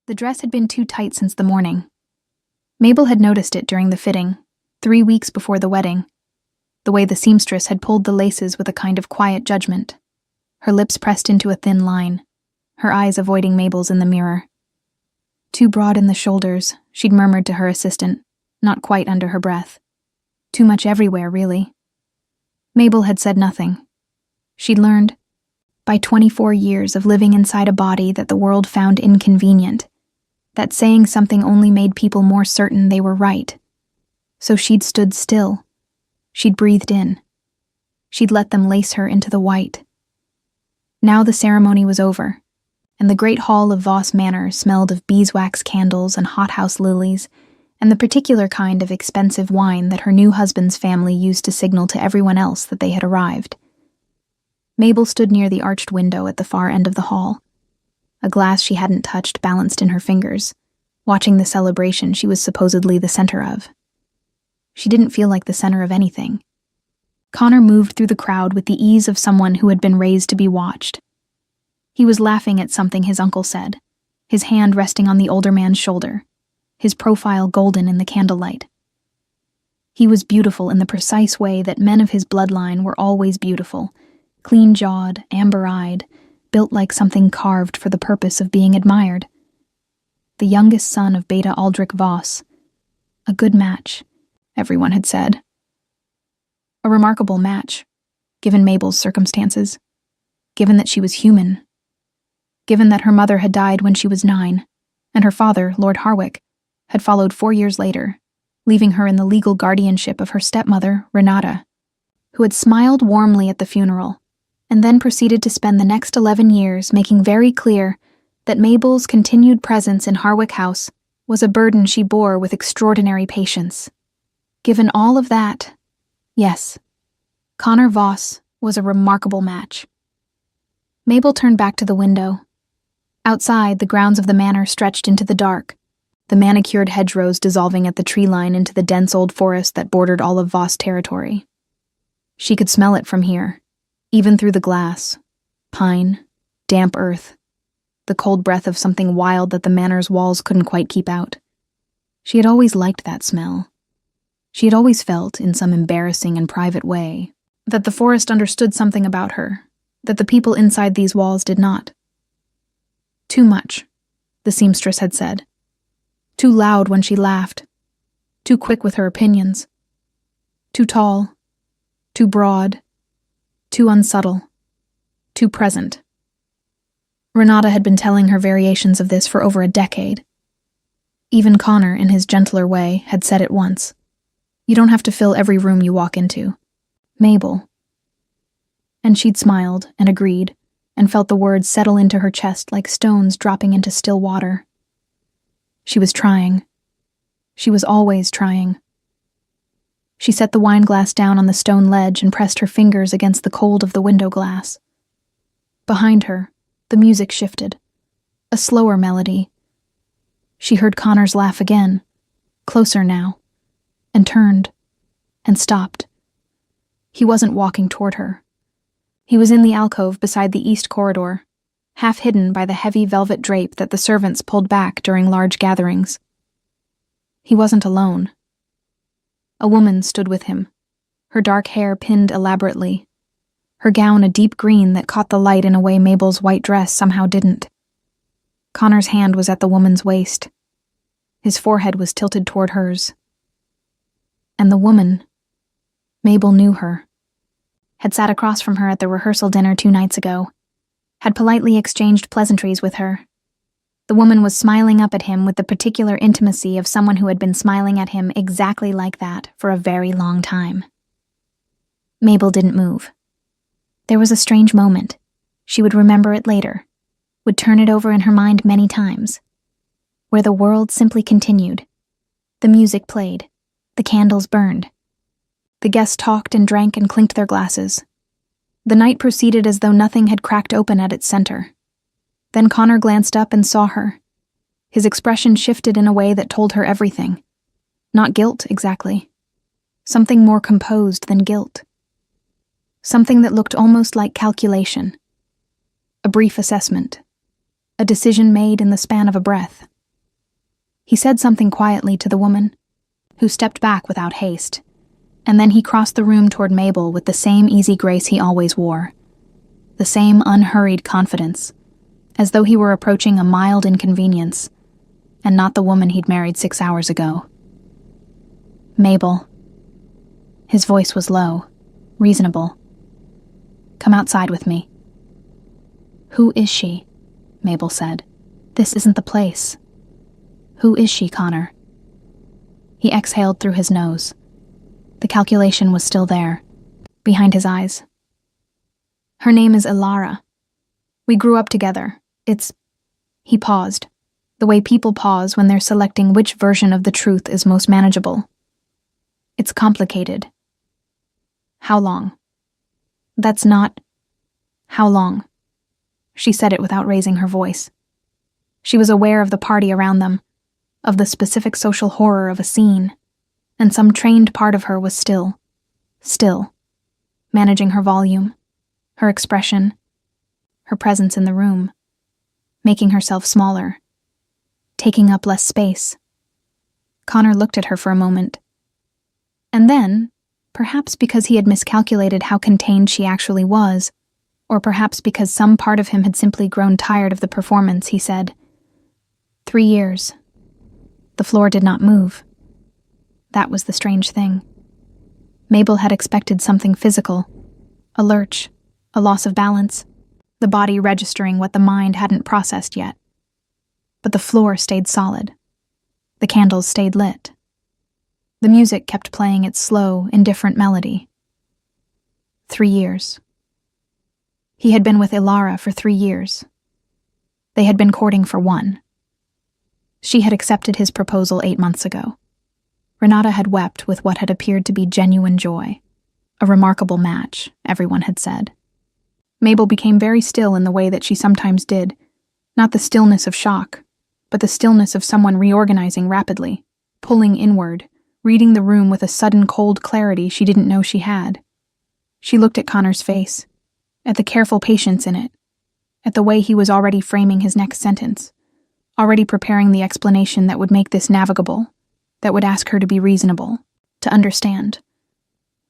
The dress had been too tight since the morning. Mabel had noticed it during the fitting, 3 weeks before the wedding, the way the seamstress had pulled the laces with a kind of quiet judgment, her lips pressed into a thin line, her eyes avoiding Mabel's in the mirror. Too broad in the shoulders, she'd murmured to her assistant, not quite under her breath. Too much everywhere, really. Mabel had said nothing. She'd learned, by 24 years of living inside a body that the world found inconvenient, that saying something only made people more certain they were right. So she'd stood still. She'd breathed in. She'd let them lace her into the white. Now the ceremony was over, and the great hall of Voss Manor smelled of beeswax candles and hothouse lilies, and the particular kind of expensive wine that her new husband's family used to signal to everyone else that they had arrived. Mabel stood near the arched window at the far end of the hall, a glass she hadn't touched balanced in her fingers, watching the celebration she was supposedly the center of. She didn't feel like the center of anything. Connor moved through the crowd with the ease of someone who had been raised to be watched. He was laughing at something his uncle said, his hand resting on the older man's shoulder, his profile golden in the candlelight. He was beautiful in the precise way that men of his bloodline were always beautiful, clean-jawed, amber-eyed, built like something carved for the purpose of being admired. The youngest son of Beta Aldrich Voss. A good match, everyone had said. A remarkable match, given Mabel's circumstances, given that she was human, given that her mother had died when she was 9, and her father, Lord Harwick, had followed 4 years later, leaving her in the legal guardianship of her stepmother, Renata, who had smiled warmly at the funeral, and then proceeded to spend the next 11 years making very clear that Mabel's continued presence in Harwick House was a burden she bore with extraordinary patience. Given all of that, yes, Connor Voss was a remarkable match. Mabel turned back to the window. Outside, the grounds of the manor stretched into the dark, the manicured hedgerows dissolving at the tree line into the dense old forest that bordered all of Voss territory. She could smell it from here, even through the glass. Pine, damp earth, the cold breath of something wild that the manor's walls couldn't quite keep out. She had always liked that smell. She had always felt, in some embarrassing and private way, that the forest understood something about her, that the people inside these walls did not. Too much, the seamstress had said. Too loud when she laughed. Too quick with her opinions. Too tall. Too broad. Too unsubtle. Too present. Renata had been telling her variations of this for over a decade. Even Connor, in his gentler way, had said it once. You don't have to fill every room you walk into. Mabel. And she'd smiled and agreed, and felt the words settle into her chest like stones dropping into still water. She was trying. She was always trying. She set the wine glass down on the stone ledge and pressed her fingers against the cold of the window glass. Behind her, the music shifted. A slower melody. She heard Connor's laugh again, closer now, and turned, and stopped. He wasn't walking toward her. He was in the alcove beside the east corridor, half hidden by the heavy velvet drape that the servants pulled back during large gatherings. He wasn't alone. A woman stood with him, her dark hair pinned elaborately, her gown a deep green that caught the light in a way Mabel's white dress somehow didn't. Connor's hand was at the woman's waist. His forehead was tilted toward hers. And the woman, Mabel knew her, had sat across from her at the rehearsal dinner 2 nights ago, had politely exchanged pleasantries with her. The woman was smiling up at him with the particular intimacy of someone who had been smiling at him exactly like that for a very long time. Mabel didn't move. There was a strange moment. She would remember it later, would turn it over in her mind many times, where the world simply continued. The music played. The candles burned. The guests talked and drank and clinked their glasses. The night proceeded as though nothing had cracked open at its center. Then Connor glanced up and saw her. His expression shifted in a way that told her everything. Not guilt, exactly. Something more composed than guilt. Something that looked almost like calculation. A brief assessment. A decision made in the span of a breath. He said something quietly to the woman, who stepped back without haste, and then he crossed the room toward Mabel with the same easy grace he always wore, the same unhurried confidence, as though he were approaching a mild inconvenience, and not the woman he'd married 6 hours ago. "Mabel." His voice was low, reasonable. "Come outside with me." "Who is she?" Mabel said. "This isn't the place." "Who is she, Connor?" He exhaled through his nose. The calculation was still there, behind his eyes. "Her name is Ilara. We grew up together. It's—" He paused, the way people pause when they're selecting which version of the truth is most manageable. "It's complicated." "How long?" "That's not—" "How long?" She said it without raising her voice. She was aware of the party around them, of the specific social horror of a scene, and some trained part of her was still, managing her volume, her expression, her presence in the room, making herself smaller, taking up less space. Connor looked at her for a moment. And then, perhaps because he had miscalculated how contained she actually was, or perhaps because some part of him had simply grown tired of the performance, he said, 3 years. The floor did not move. That was the strange thing. Mabel had expected something physical, a lurch, a loss of balance, the body registering what the mind hadn't processed yet. But the floor stayed solid. The candles stayed lit. The music kept playing its slow, indifferent melody. 3 years. He had been with Ilara for 3 years. They had been courting for 1. She had accepted his proposal 8 months ago. Renata had wept with what had appeared to be genuine joy. A remarkable match, everyone had said. Mabel became very still in the way that she sometimes did, not the stillness of shock, but the stillness of someone reorganizing rapidly, pulling inward, reading the room with a sudden cold clarity she didn't know she had. She looked at Connor's face, at the careful patience in it, at the way he was already framing his next sentence, already preparing the explanation that would make this navigable, that would ask her to be reasonable, to understand,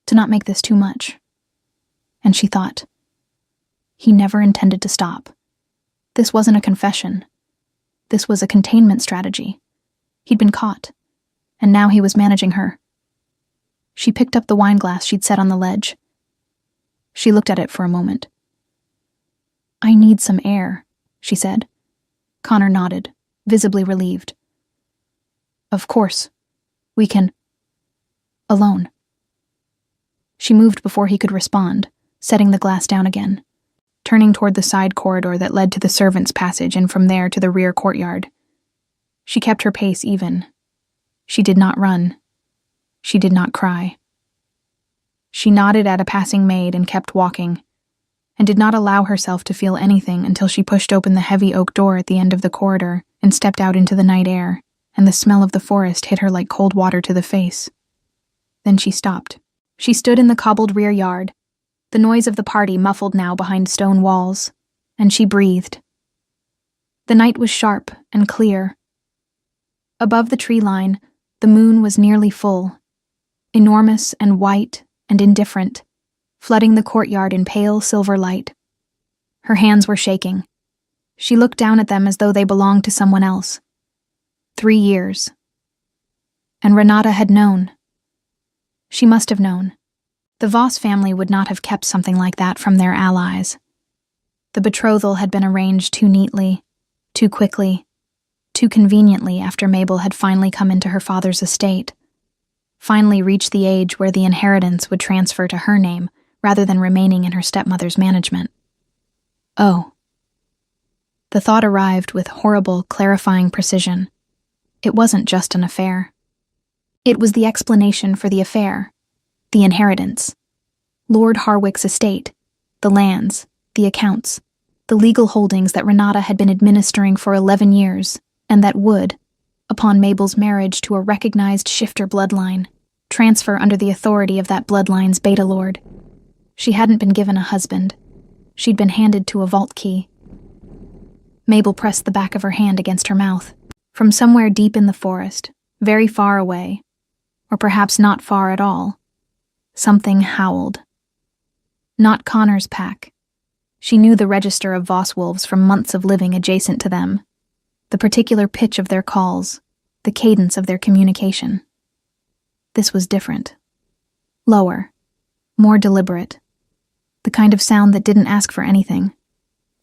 to not make this too much. And she thought, he never intended to stop. This wasn't a confession. This was a containment strategy. He'd been caught, and now he was managing her. She picked up the wine glass she'd set on the ledge. She looked at it for a moment. "I need some air," she said. Connor nodded, visibly relieved. "Of course. We can... alone." She moved before he could respond, setting the glass down again, turning toward the side corridor that led to the servants' passage and from there to the rear courtyard. She kept her pace even. She did not run. She did not cry. She nodded at a passing maid and kept walking, and did not allow herself to feel anything until she pushed open the heavy oak door at the end of the corridor and stepped out into the night air, and the smell of the forest hit her like cold water to the face. Then she stopped. She stood in the cobbled rear yard, the noise of the party muffled now behind stone walls, and she breathed. The night was sharp and clear. Above the tree line, the moon was nearly full, enormous and white and indifferent, flooding the courtyard in pale silver light. Her hands were shaking. She looked down at them as though they belonged to someone else. 3 years. And Renata had known. She must have known. The Voss family would not have kept something like that from their allies. The betrothal had been arranged too neatly, too quickly, too conveniently after Mabel had finally come into her father's estate, finally reached the age where the inheritance would transfer to her name rather than remaining in her stepmother's management. Oh. The thought arrived with horrible, clarifying precision. It wasn't just an affair. It was the explanation for the affair, the inheritance. Lord Harwick's estate, the lands, the accounts, the legal holdings that Renata had been administering for 11 years, and that would, upon Mabel's marriage to a recognized shifter bloodline, transfer under the authority of that bloodline's beta lord. She hadn't been given a husband. She'd been handed to a vault key. Mabel pressed the back of her hand against her mouth. From somewhere deep in the forest, very far away, or perhaps not far at all, something howled. Not Connor's pack. She knew the register of Voss wolves from months of living adjacent to them, the particular pitch of their calls, the cadence of their communication. This was different. Lower, more deliberate. The kind of sound that didn't ask for anything.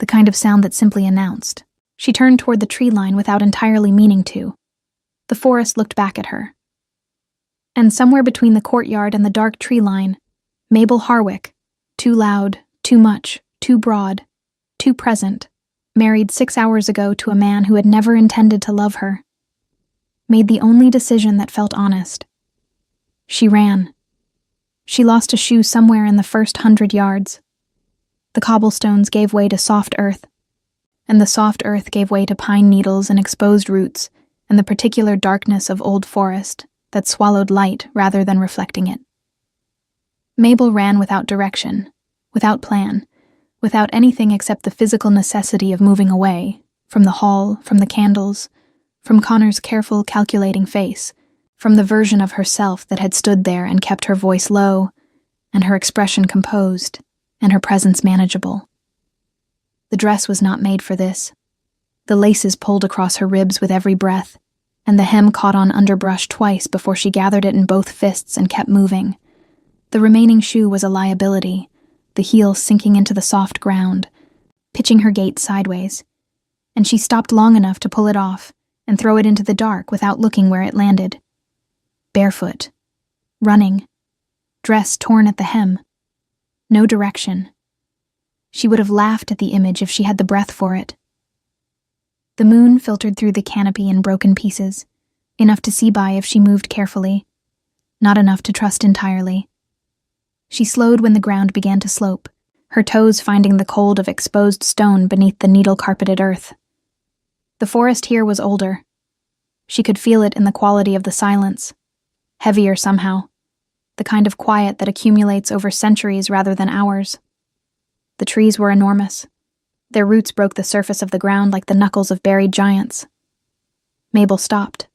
The kind of sound that simply announced. She turned toward the tree line without entirely meaning to. The forest looked back at her. And somewhere between the courtyard and the dark tree line, Mabel Harwick, too loud, too much, too broad, too present, married 6 hours ago to a man who had never intended to love her, made the only decision that felt honest. She ran. She lost a shoe somewhere in the first 100 yards. The cobblestones gave way to soft earth, and the soft earth gave way to pine needles and exposed roots and the particular darkness of old forest that swallowed light rather than reflecting it. Mabel ran without direction, without plan, without anything except the physical necessity of moving away, from the hall, from the candles, from Connor's careful, calculating face, from the version of herself that had stood there and kept her voice low, and her expression composed, and her presence manageable. The dress was not made for this. The laces pulled across her ribs with every breath, and the hem caught on underbrush twice before she gathered it in both fists and kept moving. The remaining shoe was a liability, the heel sinking into the soft ground, pitching her gait sideways, and she stopped long enough to pull it off and throw it into the dark without looking where it landed. Barefoot, running, dress torn at the hem, no direction. She would have laughed at the image if she had the breath for it. The moon filtered through the canopy in broken pieces, enough to see by if she moved carefully, not enough to trust entirely. She slowed when the ground began to slope, her toes finding the cold of exposed stone beneath the needle-carpeted earth. The forest here was older. She could feel it in the quality of the silence, heavier somehow, the kind of quiet that accumulates over centuries rather than hours. The trees were enormous. Their roots broke the surface of the ground like the knuckles of buried giants. Mabel stopped.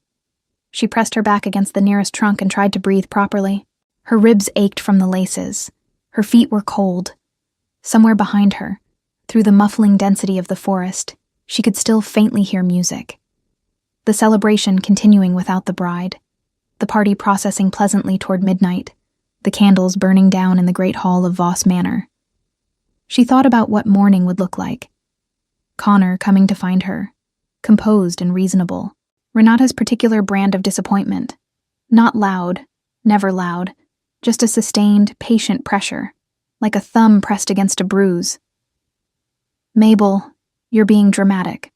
She pressed her back against the nearest trunk and tried to breathe properly. Her ribs ached from the laces. Her feet were cold. Somewhere behind her, through the muffling density of the forest, she could still faintly hear music. The celebration continuing without the bride. The party processing pleasantly toward midnight, the candles burning down in the great hall of Voss Manor. She thought about what morning would look like. Connor coming to find her, composed and reasonable. Renata's particular brand of disappointment. Not loud, never loud, just a sustained, patient pressure, like a thumb pressed against a bruise. Mabel, you're being dramatic.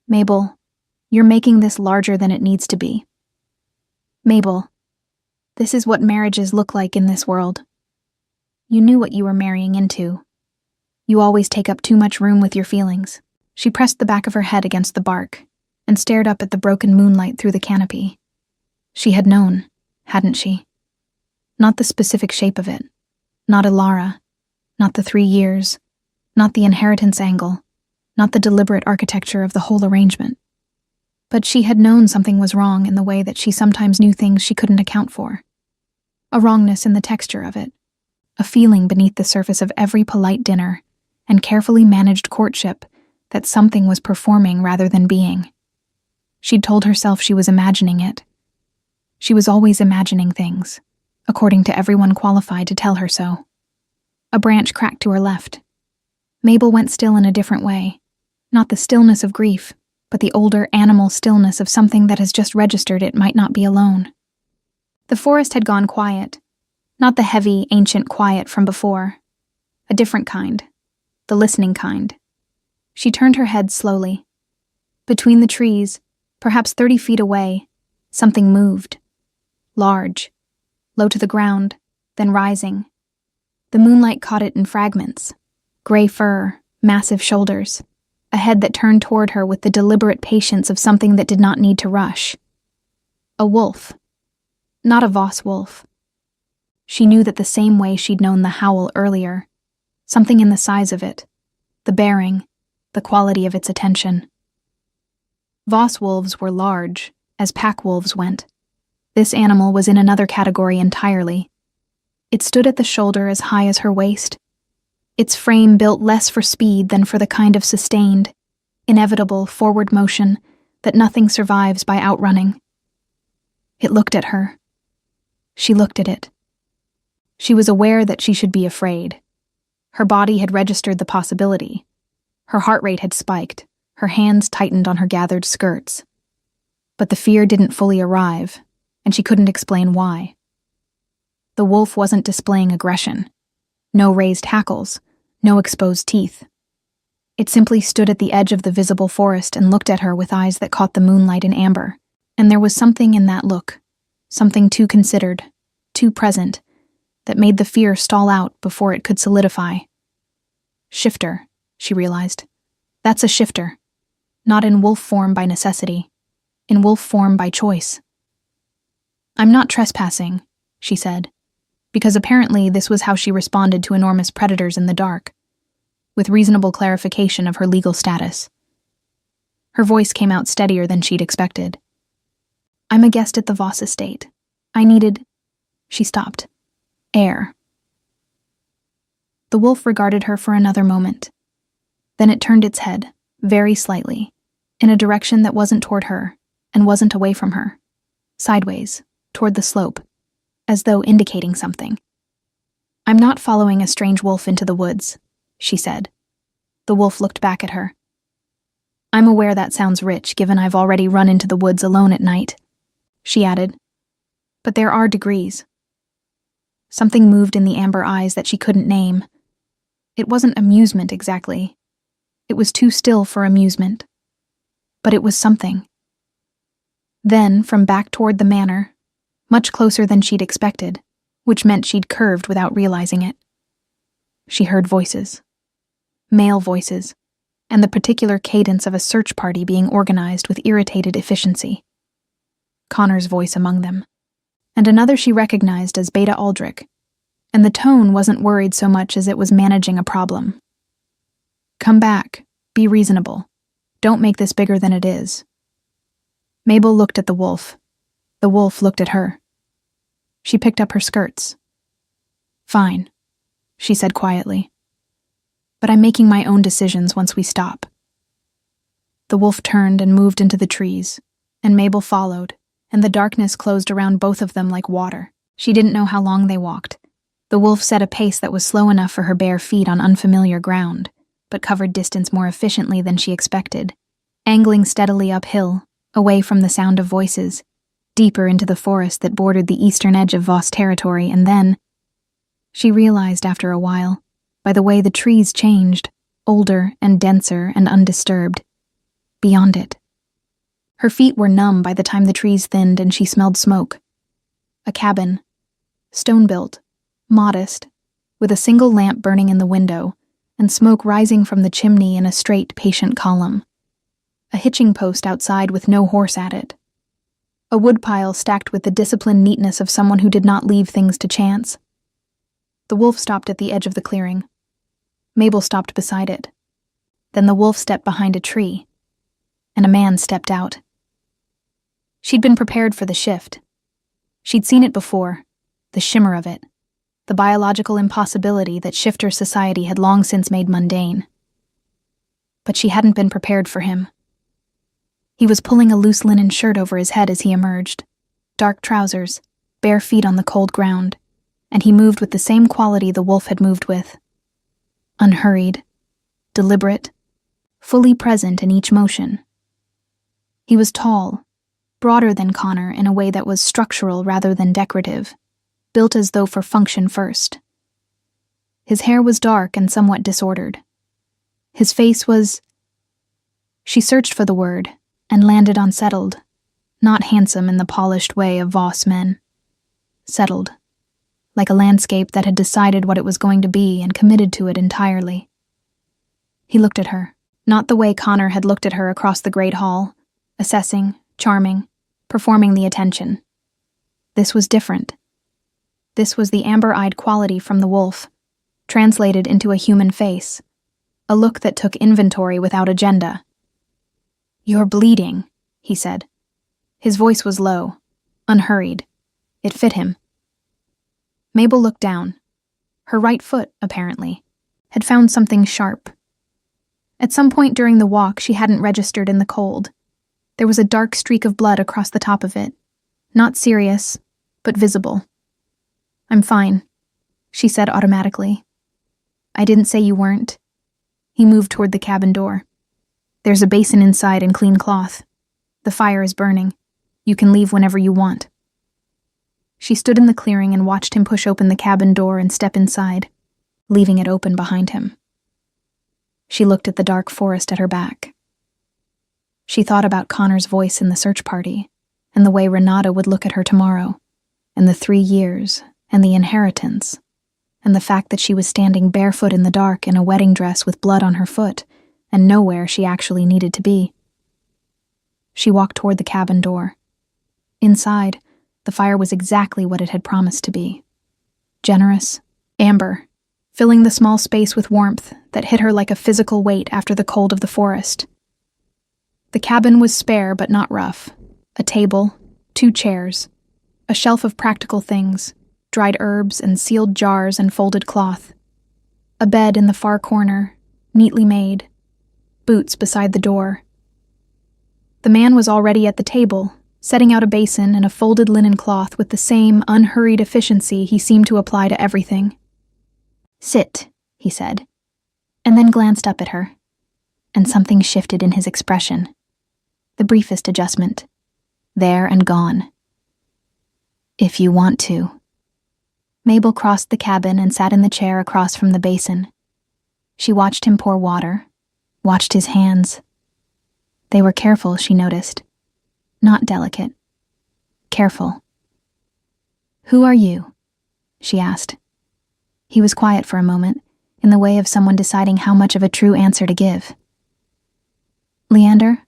Mabel, you're making this larger than it needs to be. Mabel, this is what marriages look like in this world. You knew what you were marrying into. You always take up too much room with your feelings. She pressed the back of her head against the bark and stared up at the broken moonlight through the canopy. She had known, hadn't she? Not the specific shape of it. Not Ilara. Not the 3 years. Not the inheritance angle. Not the deliberate architecture of the whole arrangement. But she had known something was wrong in the way that she sometimes knew things she couldn't account for. A wrongness in the texture of it. A feeling beneath the surface of every polite dinner and carefully managed courtship that something was performing rather than being. She'd told herself she was imagining it. She was always imagining things, according to everyone qualified to tell her so. A branch cracked to her left. Mabel went still in a different way. Not the stillness of grief, but the older animal stillness of something that has just registered it might not be alone. The forest had gone quiet. Not the heavy, ancient quiet from before. A different kind. The listening kind. She turned her head slowly. Between the trees, perhaps 30 feet away, something moved. Large. Low to the ground, then rising. The moonlight caught it in fragments. Gray fur, massive shoulders. A head that turned toward her with the deliberate patience of something that did not need to rush. A wolf. Not a Voss wolf. She knew that the same way she'd known the howl earlier. Something in the size of it, the bearing, the quality of its attention. Voss wolves were large, as pack wolves went. This animal was in another category entirely. It stood at the shoulder as high as her waist, its frame built less for speed than for the kind of sustained, inevitable forward motion that nothing survives by outrunning. It looked at her. She looked at it. She was aware that she should be afraid. Her body had registered the possibility. Her heart rate had spiked, her hands tightened on her gathered skirts. But the fear didn't fully arrive, and she couldn't explain why. The wolf wasn't displaying aggression. No raised hackles, no exposed teeth. It simply stood at the edge of the visible forest and looked at her with eyes that caught the moonlight in amber, and there was something in that look, something too considered, too present, that made the fear stall out before it could solidify. Shifter, she realized. That's a shifter. Not in wolf form by necessity, in wolf form by choice. I'm not trespassing, she said, because apparently this was how she responded to enormous predators in the dark, with reasonable clarification of her legal status. Her voice came out steadier than she'd expected. I'm a guest at the Voss estate. I needed... She stopped. Air. The wolf regarded her for another moment. Then it turned its head, very slightly, in a direction that wasn't toward her, and wasn't away from her. Sideways, toward the slope, as though indicating something. I'm not following a strange wolf into the woods, she said. The wolf looked back at her. I'm aware that sounds rich, given I've already run into the woods alone at night, she added. But there are degrees. Something moved in the amber eyes that she couldn't name. It wasn't amusement exactly. It was too still for amusement. But it was something. Then, from back toward the manor, much closer than she'd expected, which meant she'd curved without realizing it, she heard voices. Male voices, and the particular cadence of a search party being organized with irritated efficiency. Connor's voice among them, and another she recognized as Beta Aldrich, and the tone wasn't worried so much as it was managing a problem. Come back, be reasonable, don't make this bigger than it is. Mabel looked at the wolf. The wolf looked at her. She picked up her skirts. Fine, she said quietly. But I'm making my own decisions once we stop. The wolf turned and moved into the trees, and Mabel followed, and the darkness closed around both of them like water. She didn't know how long they walked. The wolf set a pace that was slow enough for her bare feet on unfamiliar ground, but covered distance more efficiently than she expected, angling steadily uphill, away from the sound of voices, deeper into the forest that bordered the eastern edge of Voss territory, and then, she realized after a while, by the way the trees changed, older and denser and undisturbed, beyond it. Her feet were numb by the time the trees thinned and she smelled smoke. A cabin, stone-built, modest, with a single lamp burning in the window, and smoke rising from the chimney in a straight, patient column. A hitching post outside with no horse at it. A woodpile stacked with the disciplined neatness of someone who did not leave things to chance. The wolf stopped at the edge of the clearing. Mabel stopped beside it. Then the wolf stepped behind a tree, and a man stepped out. She'd been prepared for the shift. She'd seen it before, the shimmer of it, the biological impossibility that shifter society had long since made mundane. But she hadn't been prepared for him. He was pulling a loose linen shirt over his head as he emerged, dark trousers, bare feet on the cold ground, and he moved with the same quality the wolf had moved with. Unhurried, deliberate, fully present in each motion. He was tall, broader than Connor in a way that was structural rather than decorative, built as though for function first. His hair was dark and somewhat disordered. His face was... She searched for the word, and landed on settled, not handsome in the polished way of Voss men. Settled, like a landscape that had decided what it was going to be and committed to it entirely. He looked at her, not the way Connor had looked at her across the great hall, assessing, charming, performing the attention. This was different. This was the amber-eyed quality from the wolf, translated into a human face, a look that took inventory without agenda. You're bleeding, he said. His voice was low, unhurried. It fit him. Mabel looked down. Her right foot, apparently, had found something sharp. At some point during the walk, she hadn't registered in the cold. There was a dark streak of blood across the top of it. Not serious, but visible. "I'm fine," she said automatically. "I didn't say you weren't." He moved toward the cabin door. "There's a basin inside and clean cloth. The fire is burning. You can leave whenever you want." She stood in the clearing and watched him push open the cabin door and step inside, leaving it open behind him. She looked at the dark forest at her back. She thought about Connor's voice in the search party, and the way Renata would look at her tomorrow, and the 3 years, and the inheritance, and the fact that she was standing barefoot in the dark in a wedding dress with blood on her foot, and nowhere she actually needed to be. She walked toward the cabin door. Inside, the fire was exactly what it had promised to be. Generous, amber, filling the small space with warmth that hit her like a physical weight after the cold of the forest. The cabin was spare but not rough. A table, 2 chairs, a shelf of practical things, dried herbs and sealed jars and folded cloth. A bed in the far corner, neatly made. Boots beside the door. The man was already at the table, setting out a basin and a folded linen cloth with the same unhurried efficiency he seemed to apply to everything. "Sit," he said, and then glanced up at her, and something shifted in his expression. The briefest adjustment. There and gone. "If you want to." Mabel crossed the cabin and sat in the chair across from the basin. She watched him pour water, watched his hands. They were careful, she noticed. Not delicate. Careful. "Who are you?" she asked. He was quiet for a moment, in the way of someone deciding how much of a true answer to give. "Leander,"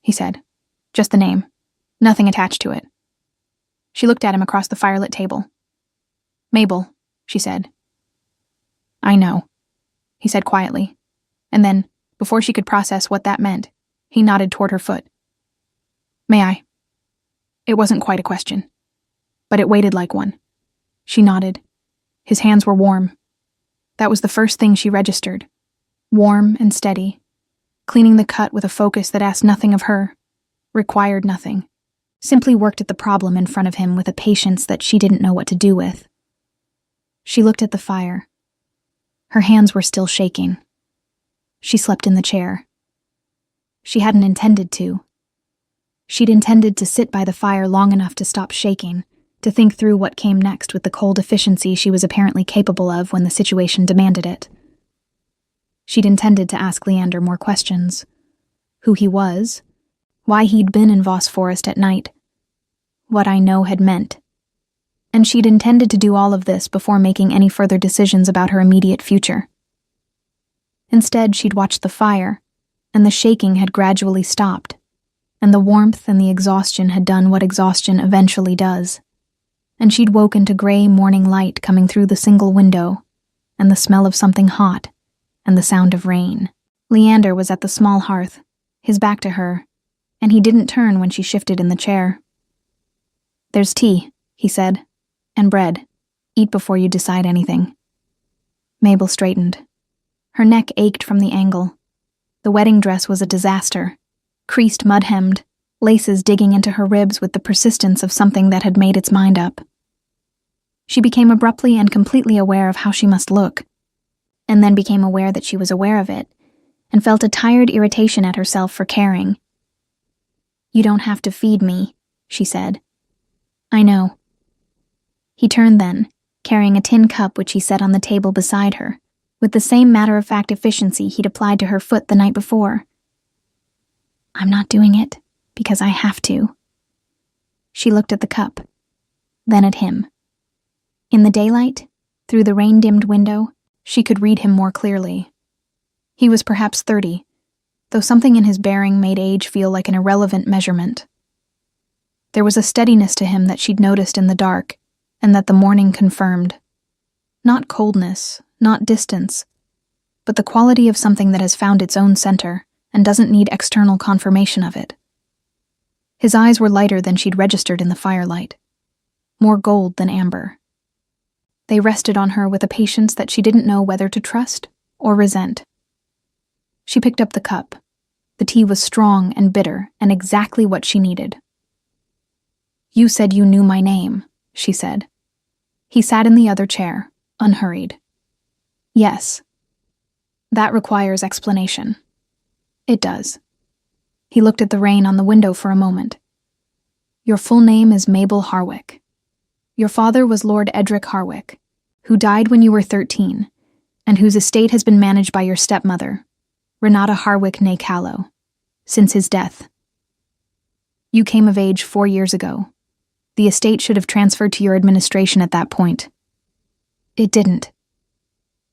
he said. "Just the name. Nothing attached to it." She looked at him across the firelit table. "Mabel," she said. "I know," he said quietly, and then, before she could process what that meant, he nodded toward her foot. "May I?" It wasn't quite a question, but it waited like one. She nodded. His hands were warm. That was the first thing she registered. Warm and steady, cleaning the cut with a focus that asked nothing of her, required nothing, simply worked at the problem in front of him with a patience that she didn't know what to do with. She looked at the fire. Her hands were still shaking. She slept in the chair. She hadn't intended to. She'd intended to sit by the fire long enough to stop shaking, to think through what came next with the cold efficiency she was apparently capable of when the situation demanded it. She'd intended to ask Leander more questions. Who he was, why he'd been in Voss Forest at night, what I know had meant. And she'd intended to do all of this before making any further decisions about her immediate future. Instead, she'd watched the fire, and the shaking had gradually stopped, and the warmth and the exhaustion had done what exhaustion eventually does. And she'd woken to gray morning light coming through the single window, and the smell of something hot, and the sound of rain. Leander was at the small hearth, his back to her, and he didn't turn when she shifted in the chair. "There's tea," he said, "and bread. Eat before you decide anything." Mabel straightened. Her neck ached from the angle. The wedding dress was a disaster, creased mud-hemmed, laces digging into her ribs with the persistence of something that had made its mind up. She became abruptly and completely aware of how she must look, and then became aware that she was aware of it, and felt a tired irritation at herself for caring. "You don't have to feed me," she said. "I know." He turned then, carrying a tin cup which he set on the table beside her, with the same matter-of-fact efficiency he'd applied to her foot the night before. "I'm not doing it, because I have to." She looked at the cup, then at him. In the daylight, through the rain-dimmed window, she could read him more clearly. He was perhaps 30, though something in his bearing made age feel like an irrelevant measurement. There was a steadiness to him that she'd noticed in the dark, and that the morning confirmed. Not coldness, not distance, but the quality of something that has found its own center and doesn't need external confirmation of it. His eyes were lighter than she'd registered in the firelight, more gold than amber. They rested on her with a patience that she didn't know whether to trust or resent. She picked up the cup. The tea was strong and bitter and exactly what she needed. "You said you knew my name," she said. He sat in the other chair, unhurried. "Yes. That requires explanation." "It does." He looked at the rain on the window for a moment. "Your full name is Mabel Harwick. Your father was Lord Edric Harwick, who died when you were 13, and whose estate has been managed by your stepmother, Renata Harwick née Callow, since his death. You came of age 4 years ago. The estate should have transferred to your administration at that point. It didn't.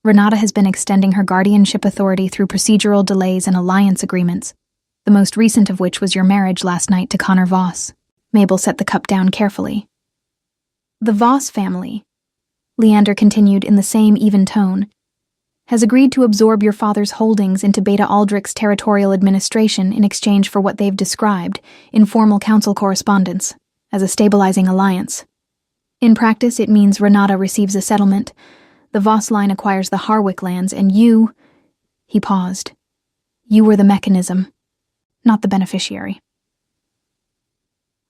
Renata has been extending her guardianship authority through procedural delays and alliance agreements, the most recent of which was your marriage last night to Connor Voss." Mabel set the cup down carefully. "The Voss family," Leander continued in the same even tone, "has agreed to absorb your father's holdings into Beta Aldrich's territorial administration in exchange for what they've described, in formal council correspondence, as a stabilizing alliance. In practice, it means Renata receives a settlement, the Voss line acquires the Harwick lands, and you—" He paused. "You were the mechanism, not the beneficiary."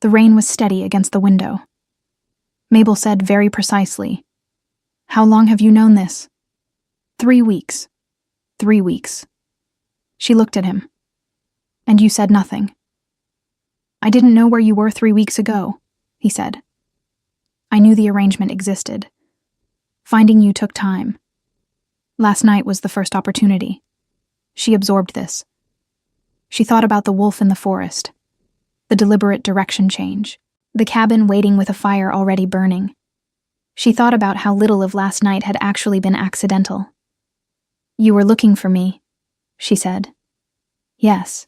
The rain was steady against the window. Mabel said very precisely, "How long have you known this?" 3 weeks. 3 weeks. She looked at him. "And you said nothing." "I didn't know where you were 3 weeks ago," he said. "I knew the arrangement existed. Finding you took time. Last night was the first opportunity. She absorbed this. She thought about the wolf in the forest, the deliberate direction change, the cabin waiting with a fire already burning. She thought about how little of last night had actually been accidental. You were looking for me, she said. Yes.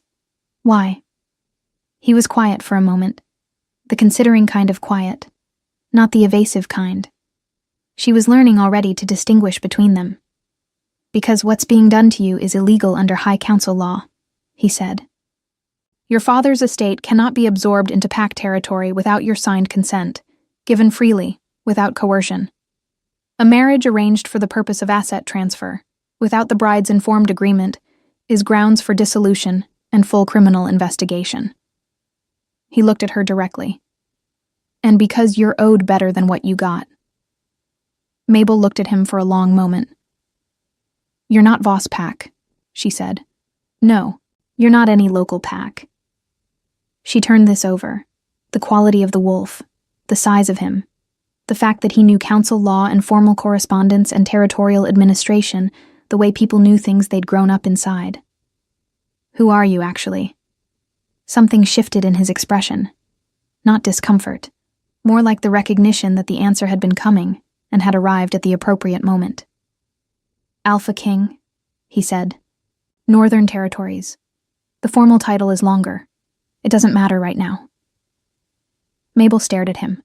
Why? He was quiet for a moment, the considering kind of quiet, not the evasive kind. She was learning already to distinguish between them. Because what's being done to you is illegal under High Council law, he said. Your father's estate cannot be absorbed into pack territory without your signed consent, given freely, without coercion. A marriage arranged for the purpose of asset transfer, without the bride's informed agreement, is grounds for dissolution and full criminal investigation. He looked at her directly. And because you're owed better than what you got. Mabel looked at him for a long moment. You're not Voss pack, she said. No, you're not any local pack. She turned this over. The quality of the wolf, the size of him, the fact that he knew council law and formal correspondence and territorial administration the way people knew things they'd grown up inside. Who are you, actually? Something shifted in his expression. Not discomfort, more like the recognition that the answer had been coming and had arrived at the appropriate moment. Alpha King, he said. Northern Territories. The formal title is longer. It doesn't matter right now. Mabel stared at him.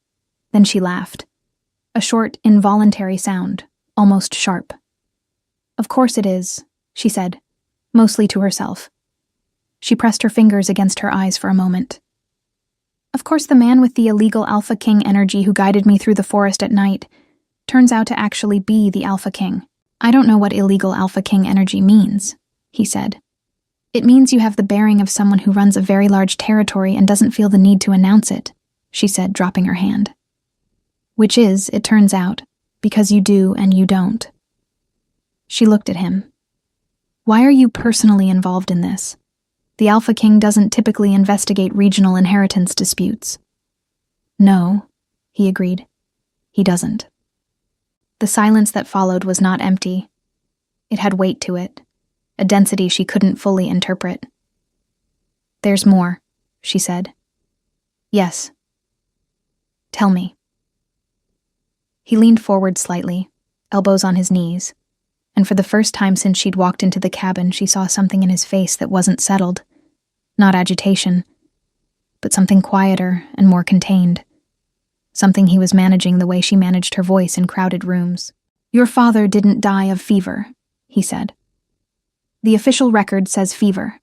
Then she laughed. A short, involuntary sound, almost sharp. Of course it is, she said, mostly to herself. She pressed her fingers against her eyes for a moment. Of course the man with the illegal Alpha King energy who guided me through the forest at night turns out to actually be the Alpha King. I don't know what illegal Alpha King energy means, he said. It means you have the bearing of someone who runs a very large territory and doesn't feel the need to announce it, she said, dropping her hand. Which is, it turns out, because you do and you don't. She looked at him. Why are you personally involved in this? The Alpha King doesn't typically investigate regional inheritance disputes. No, he agreed. He doesn't. The silence that followed was not empty. It had weight to it, a density she couldn't fully interpret. There's more, she said. Yes. Tell me. He leaned forward slightly, elbows on his knees, and for the first time since she'd walked into the cabin, she saw something in his face that wasn't settled. Not agitation, but something quieter and more contained. Something he was managing the way she managed her voice in crowded rooms. Your father didn't die of fever, he said. The official record says fever.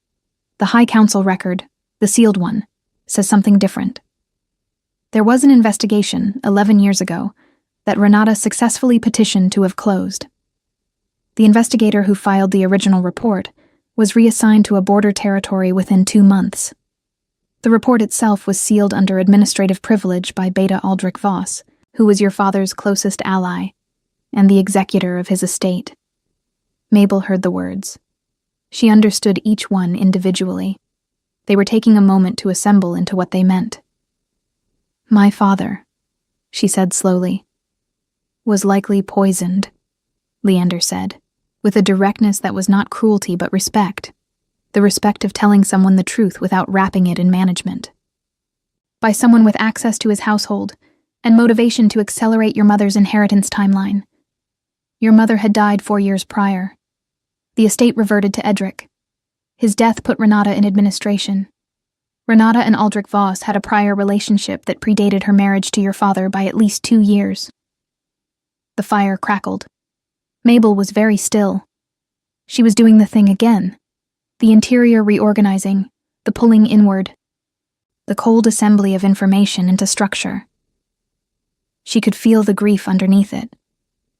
The High Council record, the sealed one, says something different. There was an investigation 11 years ago that Renata successfully petitioned to have closed. The investigator who filed the original report was reassigned to a border territory within 2 months. The report itself was sealed under administrative privilege by Beta Aldrich Voss, who was your father's closest ally and the executor of his estate. Mabel heard the words. She understood each one individually. They were taking a moment to assemble into what they meant. My father, she said slowly, was likely poisoned, Leander said, with a directness that was not cruelty but respect, the respect of telling someone the truth without wrapping it in management. By someone with access to his household and motivation to accelerate your mother's inheritance timeline. Your mother had died 4 years prior. The estate reverted to Edric. His death put Renata in administration. Renata and Aldrich Voss had a prior relationship that predated her marriage to your father by at least 2 years. The fire crackled. Mabel was very still. She was doing the thing again. The interior reorganizing, the pulling inward, the cold assembly of information into structure. She could feel the grief underneath it,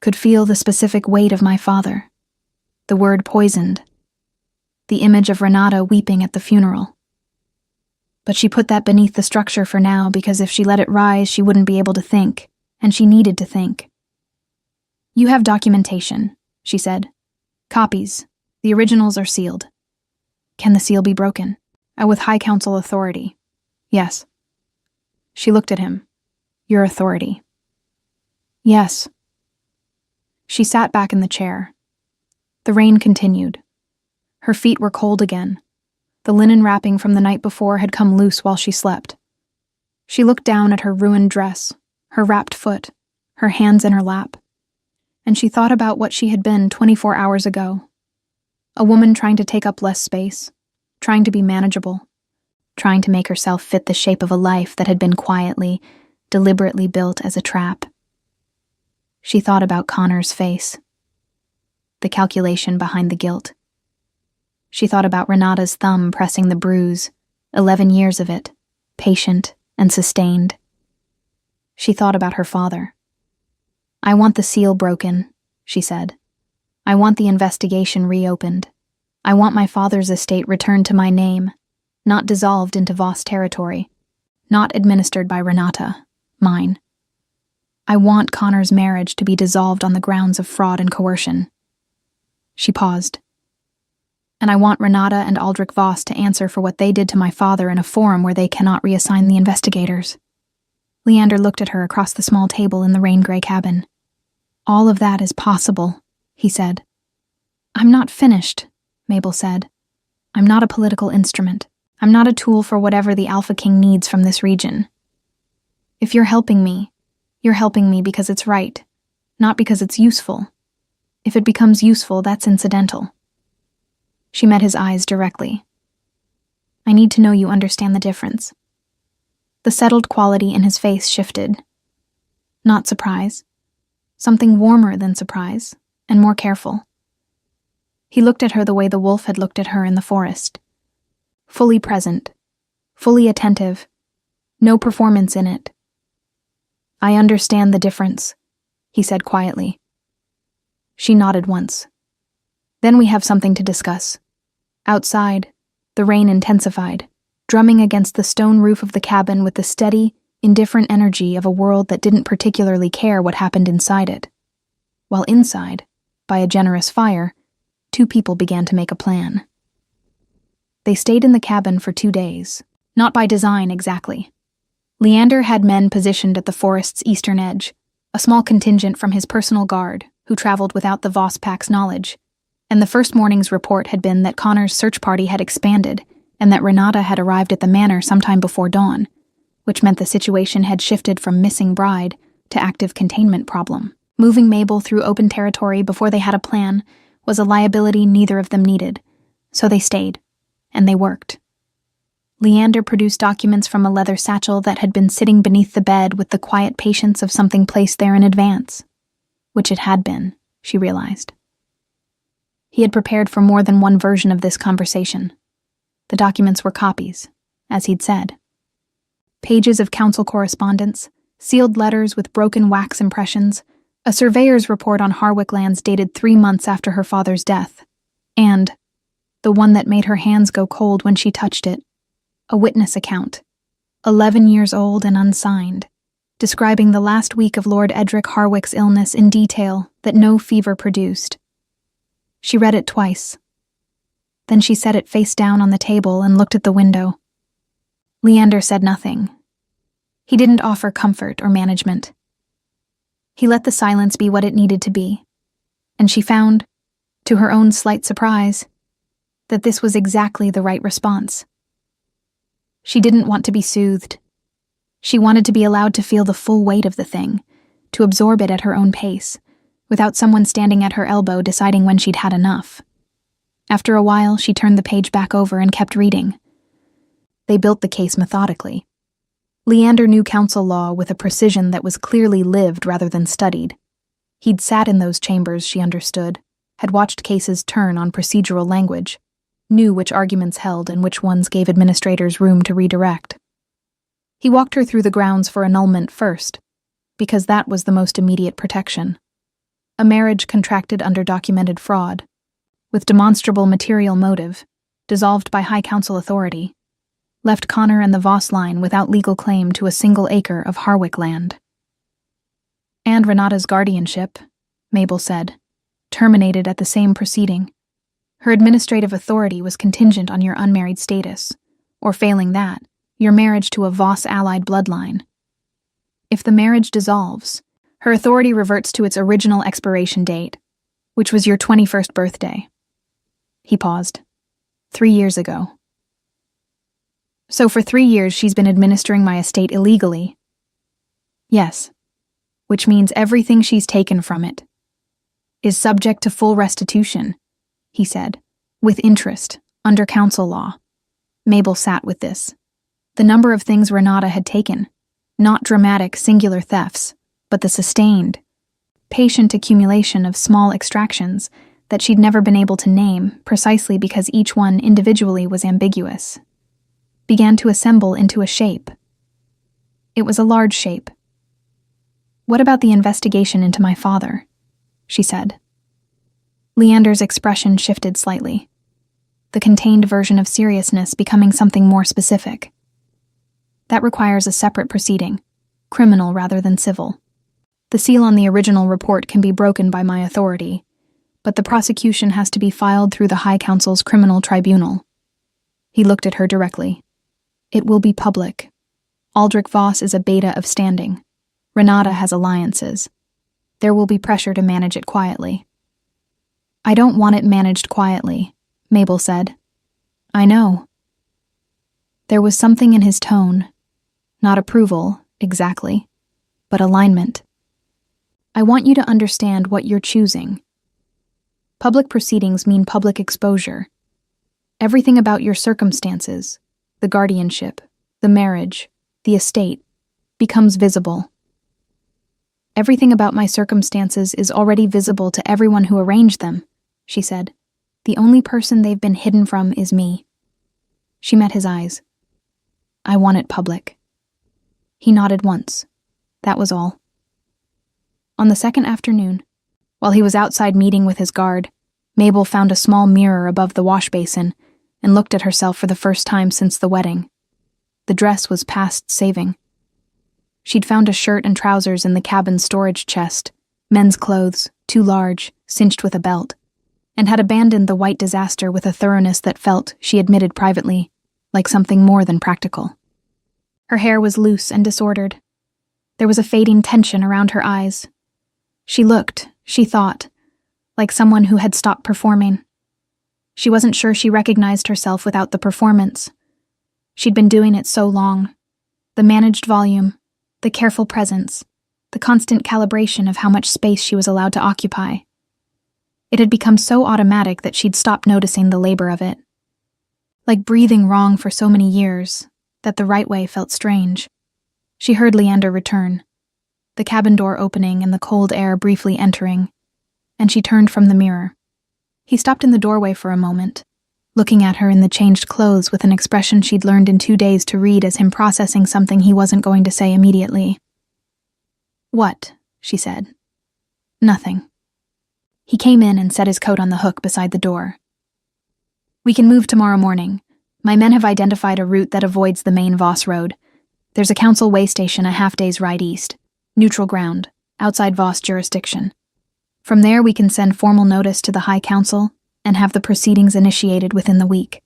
could feel the specific weight of my father, the word poisoned, the image of Renata weeping at the funeral. But she put that beneath the structure for now because if she let it rise, she wouldn't be able to think, and she needed to think. You have documentation, she said. Copies. The originals are sealed. Can the seal be broken? With High Council authority. Yes. She looked at him. Your authority. Yes. She sat back in the chair. The rain continued. Her feet were cold again. The linen wrapping from the night before had come loose while she slept. She looked down at her ruined dress, her wrapped foot, her hands in her lap, and she thought about what she had been 24 hours ago. A woman trying to take up less space, trying to be manageable, trying to make herself fit the shape of a life that had been quietly, deliberately built as a trap. She thought about Connor's face, the calculation behind the guilt. She thought about Renata's thumb pressing the bruise, 11 years of it, patient and sustained. She thought about her father. I want the seal broken, she said. I want the investigation reopened. I want my father's estate returned to my name, not dissolved into Voss territory, not administered by Renata, mine. I want Connor's marriage to be dissolved on the grounds of fraud and coercion. She paused. And I want Renata and Aldrich Voss to answer for what they did to my father in a forum where they cannot reassign the investigators. Leander looked at her across the small table in the rain-gray cabin. All of that is possible, he said. I'm not finished, Mabel said. I'm not a political instrument. I'm not a tool for whatever the Alpha King needs from this region. If you're helping me because it's right, not because it's useful. If it becomes useful, that's incidental. She met his eyes directly. I need to know you understand the difference. The settled quality in his face shifted. Not surprise. Something warmer than surprise, and more careful. He looked at her the way the wolf had looked at her in the forest. Fully present, fully attentive, no performance in it. I understand the difference, he said quietly. She nodded once. Then we have something to discuss. Outside, the rain intensified, drumming against the stone roof of the cabin with the steady, indifferent energy of a world that didn't particularly care what happened inside it. While inside, by a generous fire, 2 people began to make a plan. They stayed in the cabin for 2 days, not by design exactly. Leander had men positioned at the forest's eastern edge, a small contingent from his personal guard, who traveled without the Voss Pack's knowledge, and the first morning's report had been that Connor's search party had expanded and that Renata had arrived at the manor sometime before dawn, which meant the situation had shifted from missing bride to active containment problem. Moving Mabel through open territory before they had a plan was a liability neither of them needed, so they stayed, and they worked. Leander produced documents from a leather satchel that had been sitting beneath the bed with the quiet patience of something placed there in advance, which it had been, she realized. He had prepared for more than one version of this conversation. The documents were copies, as he'd said. Pages of council correspondence, sealed letters with broken wax impressions, a surveyor's report on Harwick lands dated 3 months after her father's death, and the one that made her hands go cold when she touched it, a witness account, 11 years old and unsigned, describing the last week of Lord Edric Harwick's illness in detail that no fever produced. She read it twice. Then she set it face down on the table and looked at the window. Leander said nothing. He didn't offer comfort or management. He let the silence be what it needed to be, and she found, to her own slight surprise, that this was exactly the right response. She didn't want to be soothed. She wanted to be allowed to feel the full weight of the thing, to absorb it at her own pace, without someone standing at her elbow deciding when she'd had enough. After a while, she turned the page back over and kept reading. They built the case methodically. Leander knew council law with a precision that was clearly lived rather than studied. He'd sat in those chambers, she understood, had watched cases turn on procedural language, knew which arguments held and which ones gave administrators room to redirect. He walked her through the grounds for annulment first, because that was the most immediate protection. A marriage contracted under documented fraud, with demonstrable material motive, dissolved by High Council authority, left Connor and the Voss line without legal claim to a single acre of Harwick land. And Renata's guardianship, Mabel said, terminated at the same proceeding. Her administrative authority was contingent on your unmarried status, or failing that, your marriage to a Voss-allied bloodline. If the marriage dissolves, her authority reverts to its original expiration date, which was your 21st birthday. He paused. 3 years ago. So for 3 years she's been administering my estate illegally. Yes, which means everything she's taken from it is subject to full restitution, he said, with interest, under council law. Mabel sat with this. The number of things Renata had taken, not dramatic singular thefts, but the sustained, patient accumulation of small extractions that she'd never been able to name precisely because each one individually was ambiguous, began to assemble into a shape. It was a large shape. What about the investigation into my father? She said. Leander's expression shifted slightly, the contained version of seriousness becoming something more specific. That requires a separate proceeding, criminal rather than civil. The seal on the original report can be broken by my authority, but the prosecution has to be filed through the High Council's criminal tribunal. He looked at her directly. It will be public. Aldrich Voss is a beta of standing. Renata has alliances. There will be pressure to manage it quietly. I don't want it managed quietly, Mabel said. I know. There was something in his tone. Not approval, exactly, but alignment. I want you to understand what you're choosing. Public proceedings mean public exposure. Everything about your circumstances, the guardianship, the marriage, the estate, becomes visible. Everything about my circumstances is already visible to everyone who arranged them, she said. The only person they've been hidden from is me. She met his eyes. I want it public. He nodded once. That was all. On the second afternoon, while he was outside meeting with his guard, Mabel found a small mirror above the wash basin and looked at herself for the first time since the wedding. The dress was past saving. She'd found a shirt and trousers in the cabin's storage chest, men's clothes, too large, cinched with a belt, and had abandoned the white disaster with a thoroughness that felt, she admitted privately, like something more than practical. Her hair was loose and disordered. There was a fading tension around her eyes. She looked, she thought, like someone who had stopped performing. She wasn't sure she recognized herself without the performance. She'd been doing it so long. The managed volume, the careful presence, the constant calibration of how much space she was allowed to occupy. It had become so automatic that she'd stopped noticing the labor of it. Like breathing wrong for so many years, that the right way felt strange. She heard Leander return, the cabin door opening and the cold air briefly entering, and she turned from the mirror. He stopped in the doorway for a moment, looking at her in the changed clothes with an expression she'd learned in 2 days to read as him processing something he wasn't going to say immediately. "What?" she said. "Nothing." He came in and set his coat on the hook beside the door. "We can move tomorrow morning. My men have identified a route that avoids the main Voss Road. There's a council way station a half-day's ride east, neutral ground, outside Voss jurisdiction. From there we can send formal notice to the High Council and have the proceedings initiated within the week."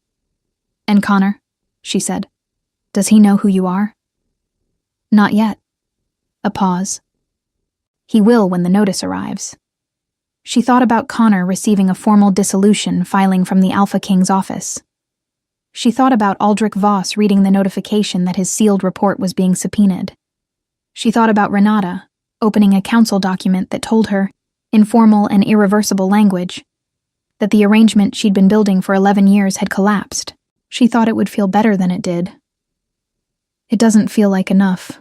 "And Connor?" she said. "Does he know who you are?" "Not yet." A pause. "He will when the notice arrives." She thought about Connor receiving a formal dissolution filing from the Alpha King's office. She thought about Aldrich Voss reading the notification that his sealed report was being subpoenaed. She thought about Renata opening a council document that told her, in formal and irreversible language, that the arrangement she'd been building for 11 years had collapsed. She thought it would feel better than it did. "It doesn't feel like enough,"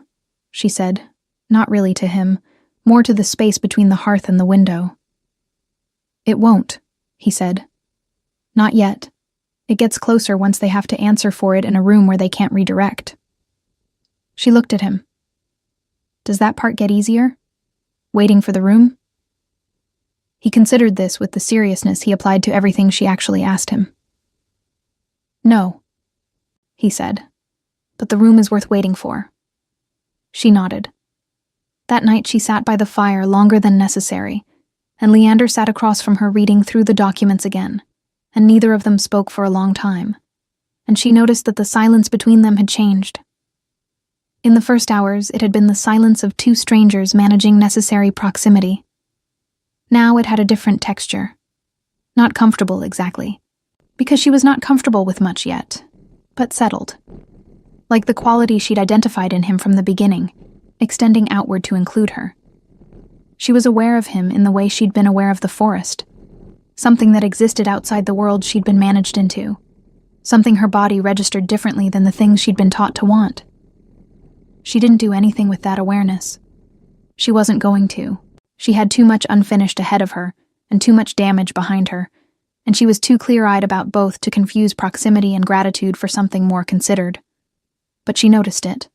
she said, not really to him, more to the space between the hearth and the window. "It won't," he said. "Not yet. It gets closer once they have to answer for it in a room where they can't redirect." She looked at him. "Does that part get easier? Waiting for the room?" He considered this with the seriousness he applied to everything she actually asked him. "No," he said, "but the room is worth waiting for." She nodded. That night she sat by the fire longer than necessary, and Leander sat across from her reading through the documents again, and neither of them spoke for a long time, and she noticed that the silence between them had changed. In the first hours, it had been the silence of two strangers managing necessary proximity. Now it had a different texture. Not comfortable, exactly, because she was not comfortable with much yet, but settled. Like the quality she'd identified in him from the beginning, extending outward to include her. She was aware of him in the way she'd been aware of the forest, something that existed outside the world she'd been managed into, something her body registered differently than the things she'd been taught to want. She didn't do anything with that awareness. She wasn't going to. She had too much unfinished ahead of her, and too much damage behind her, and she was too clear-eyed about both to confuse proximity and gratitude for something more considered. But she noticed it,